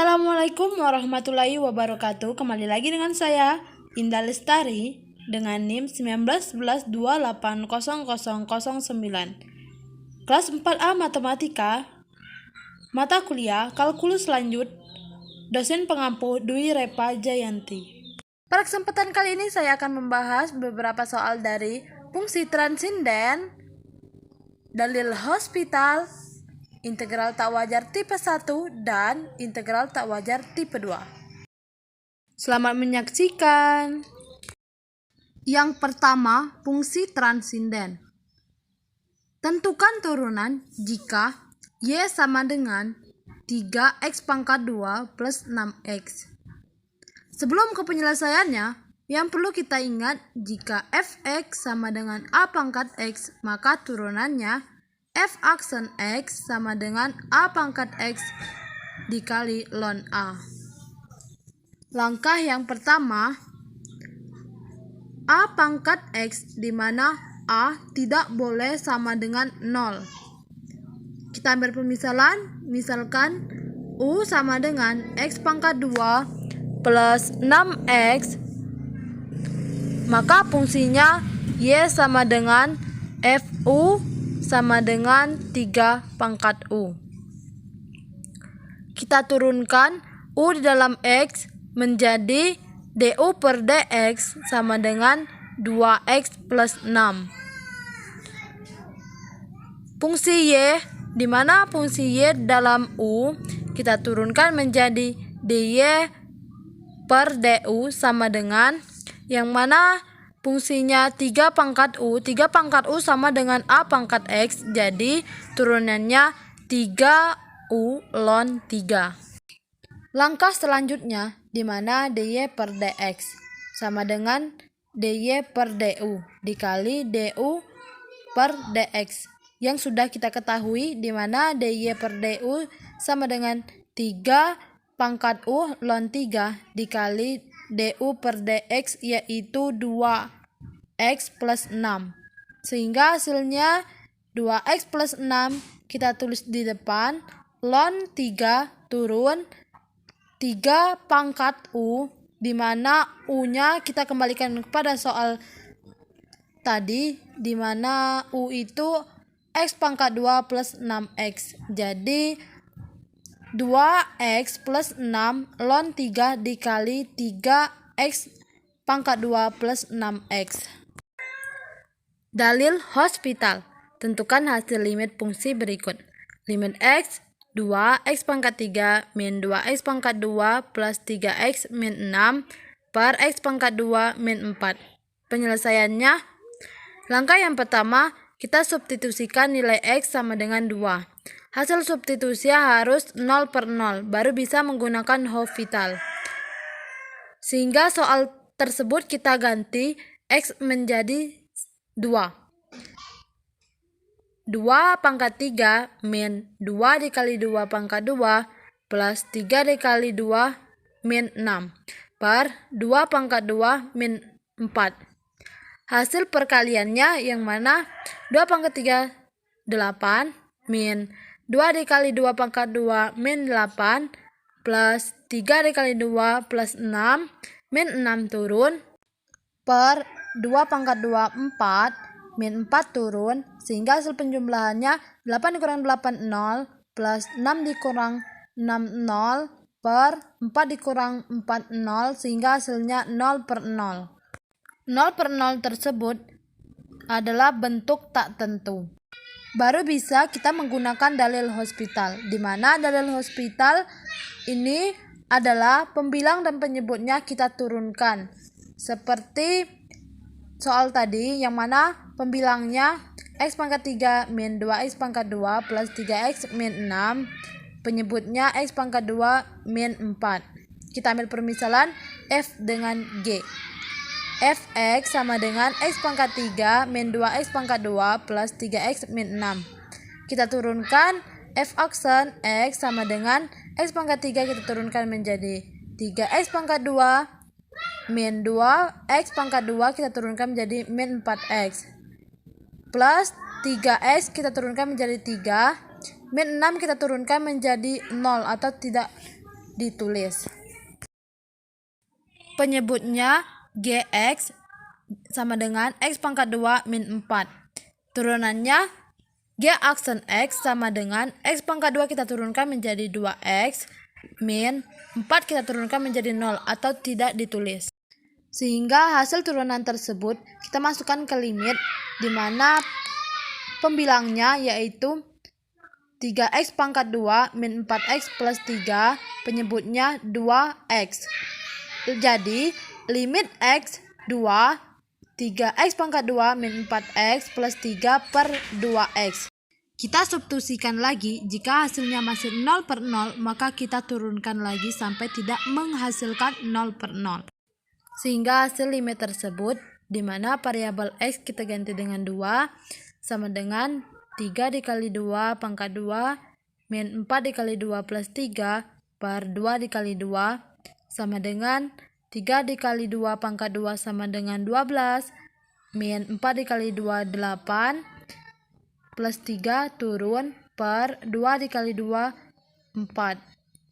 Assalamualaikum warahmatullahi wabarakatuh. Kembali lagi dengan saya Indah Lestari dengan NIM 1911280009. Kelas 4A Matematika, mata kuliah Kalkulus Lanjut, dosen pengampu Dwi Repa Jayanti. Pada kesempatan kali ini saya akan membahas beberapa soal dari fungsi transinden, dalil hospital, integral tak wajar tipe 1 dan integral tak wajar tipe 2. Selamat menyaksikan. Yang pertama, fungsi transinden. Tentukan turunan jika Y sama dengan 3x pangkat 2 plus 6x. Sebelum ke penyelesaiannya, yang perlu kita ingat jika fx sama dengan a pangkat x, maka turunannya f aksen x sama dengan a pangkat x dikali ln a. Langkah yang pertama, a pangkat x di mana a tidak boleh sama dengan 0. Kita ambil pemisalan, misalkan u sama dengan x pangkat 2 plus 6x, maka fungsinya y sama dengan fu sama dengan 3 pangkat U. Kita turunkan U di dalam X menjadi du per dx sama dengan 2x plus 6. Fungsi Y, di mana fungsi Y dalam U, kita turunkan menjadi dy per du sama dengan, yang mana fungsinya 3 pangkat U. 3 pangkat U sama dengan A pangkat X. Jadi turunannya 3U ln 3. Langkah selanjutnya di mana dy per dx sama dengan dy per du dikali du per dx. Yang sudah kita ketahui di mana dy per du sama dengan 3 pangkat U ln 3 dikali du per dx, yaitu 2x plus 6. Sehingga hasilnya 2x plus 6 kita tulis di depan, ln 3 turun 3 pangkat U, di mana U-nya kita kembalikan kepada soal tadi, di mana U itu x pangkat 2 plus 6x. Jadi 2x plus 6 ln 3 dikali 3x pangkat 2 plus 6x. Dalil hospital. Tentukan hasil limit fungsi berikut. Limit x 2x pangkat 3 min 2x pangkat 2 plus 3x min 6 per x pangkat 2 min 4. Penyelesaiannya, langkah yang pertama, kita substitusikan nilai x sama dengan 2. Hasil substitusi harus 0 per 0, baru bisa menggunakan hospital. Sehingga soal tersebut kita ganti x menjadi 2. 2 pangkat 3 min 2 dikali 2 pangkat 2 plus 3 dikali 2 min 6 per 2 pangkat 2 min 4. Hasil perkaliannya yang mana 2 pangkat 3 8 min 2 dikali 2 pangkat 2 min 8 plus 3 dikali 2 plus 6 min 6 turun per 2 pangkat 2 4 min 4 turun, sehingga hasil penjumlahannya 8 dikurang 8 0 plus 6 dikurang 6 0 per 4 dikurang 4 0, sehingga hasilnya 0 per 0. 0 per 0 tersebut adalah bentuk tak tentu. Baru bisa kita menggunakan dalil hospital, di mana dalil hospital ini adalah pembilang dan penyebutnya kita turunkan. Seperti soal tadi yang mana pembilangnya x pangkat 3 min 2x pangkat 2 plus 3x min 6, penyebutnya x pangkat 2 min 4. Kita ambil permisalan f dengan g. Fx sama dengan x pangkat 3 min 2x pangkat 2 plus 3x min 6. Kita turunkan f aksen x sama dengan x pangkat 3 kita turunkan menjadi 3x pangkat 2 min 2x pangkat 2 kita turunkan menjadi min 4x plus 3x kita turunkan menjadi 3 min 6 kita turunkan menjadi 0 atau tidak ditulis. Penyebutnya Gx sama dengan X pangkat 2 min 4. Turunannya G aksen X sama dengan X pangkat 2 kita turunkan menjadi 2X min 4 kita turunkan menjadi 0 atau tidak ditulis. Sehingga hasil turunan tersebut kita masukkan ke limit di mana pembilangnya yaitu 3X pangkat 2 min 4X plus 3, penyebutnya 2X. Jadi limit X 2, 3X pangkat 2 min 4X plus 3 per 2X. Kita substitusikan lagi, jika hasilnya masih 0 per 0, maka kita turunkan lagi sampai tidak menghasilkan 0 per 0. Sehingga hasil limit tersebut, di mana variabel X kita ganti dengan 2, sama dengan 3 dikali 2 pangkat 2, min 4 dikali 2 plus 3, per 2 dikali 2, sama dengan 3 dikali 2 pangkat 2 sama dengan 12, min 4 dikali 2 8, plus 3 turun per 2 dikali 2 4.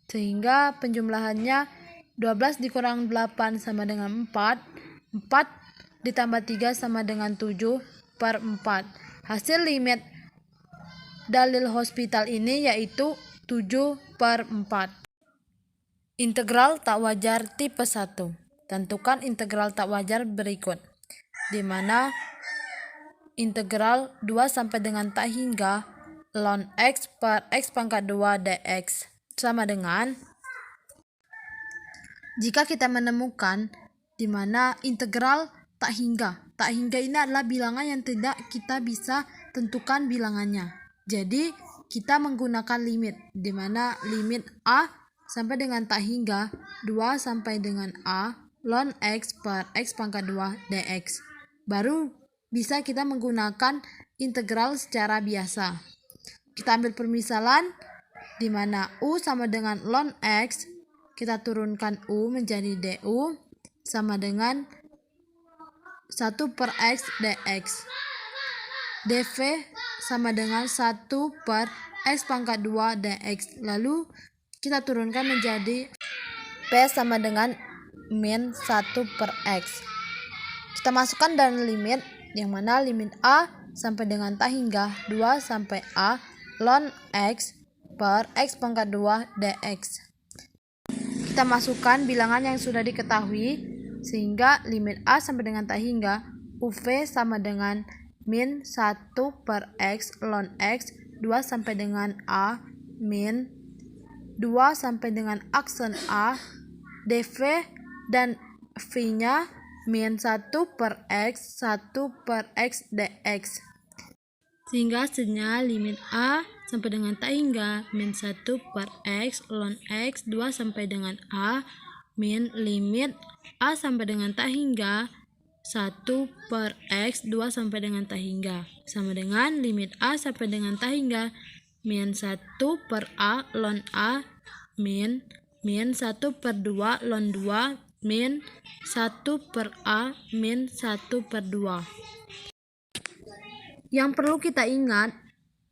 Sehingga penjumlahannya 12 dikurang 8 sama dengan 4, 4 ditambah 3 sama dengan 7 per 4. Hasil limit dalil hospital ini yaitu 7 per 4. Integral tak wajar tipe 1. Tentukan integral tak wajar berikut, di mana integral 2 sampai dengan tak hingga ln X per X pangkat 2 dx sama dengan, jika kita menemukan di mana integral tak hingga ini adalah bilangan yang tidak kita bisa tentukan bilangannya. Jadi kita menggunakan limit, di mana limit A sampai dengan tak hingga 2 sampai dengan A ln X per X pangkat 2 dx. Baru bisa kita menggunakan integral secara biasa. Kita ambil permisalan di mana U sama dengan ln X, kita turunkan U menjadi du sama dengan 1 per X dx. dv sama dengan 1 per X pangkat 2 dx. Lalu kita turunkan menjadi P sama dengan min 1 per X. Kita masukkan dalam limit, yang mana limit A sampai dengan tak hingga 2 sampai A ln X per X pangkat 2 dx. Kita masukkan bilangan yang sudah diketahui, sehingga limit A sampai dengan tak hingga UV sama dengan min 1 per X ln X 2 sampai dengan A min 2 sampai dengan aksen A, dv dan v-nya min 1 per X 1 per X dx. Sehingga hasilnya limit A sampai dengan tak hingga min 1 per X ln X 2 sampai dengan A min limit A sampai dengan tak hingga 1 per X 2 sampai dengan tak hingga sama dengan limit A sampai dengan tak hingga min 1 per A ln A min 1 per 2 ln 2 min 1 per A min 1 per 2. Yang perlu kita ingat,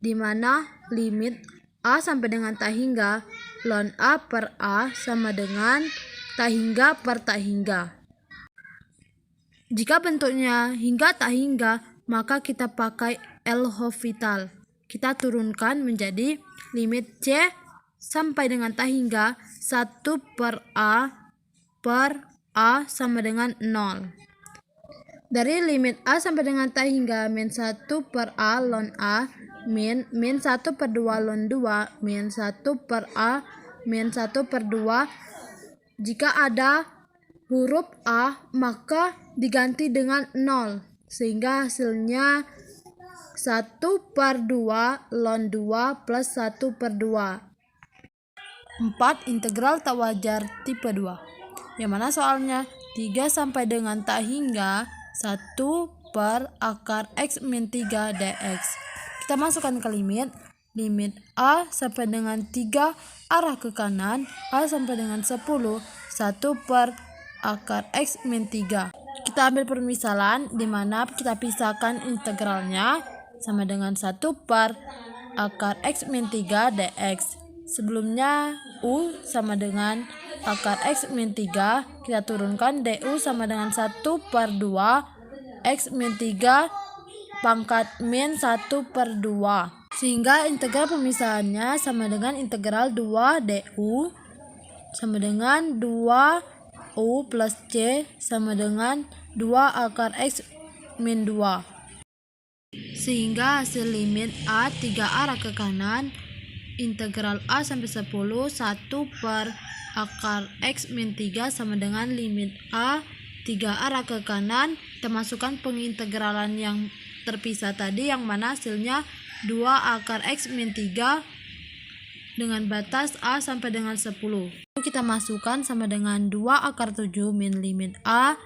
di mana limit A sampai dengan tak hingga ln A per A sama dengan tak hingga per tak hingga. Jika bentuknya hingga tak hingga, maka kita pakai L'Hopital. Kita turunkan menjadi limit C sampai dengan tak hingga 1 per A sama dengan 0. Dari limit A sampai dengan tak hingga min 1 per A ln A min 1 per 2 ln 2 min 1 per A min 1 per 2. Jika ada huruf A maka diganti dengan 0, sehingga hasilnya 1 per 2 ln 2 plus 1 per 2. 4. Integral tak wajar tipe 2, yang mana soalnya 3 sampai dengan tak hingga 1 per akar X min 3 dx. Kita masukkan ke limit A sampai dengan 3 arah ke kanan, A sampai dengan 10, 1 per akar X min 3. Kita ambil permisalan di mana kita pisahkan integralnya sama dengan 1 per akar X min 3 dx. Sebelumnya U sama dengan akar X min 3. Kita turunkan DU sama dengan 1/2 X min 3 pangkat min 1/2. Sehingga integral pemisahannya sama dengan integral 2 DU sama dengan 2U plus C sama dengan 2 akar X min 2. Sehingga hasil limit A 3 arah ke kanan, integral A sampai 10, 1 per akar X min 3 sama dengan limit A 3 arah ke kanan. Kita masukkan pengintegralan yang terpisah tadi, yang mana hasilnya 2 akar X min 3 dengan batas A sampai dengan 10. Kita masukkan sama dengan 2 akar 7 min limit A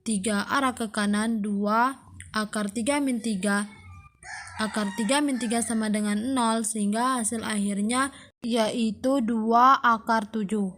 3 arah ke kanan, 2 akar 3 min 3. Akar 3 min 3 sama dengan 0, sehingga hasil akhirnya yaitu 2 akar 7.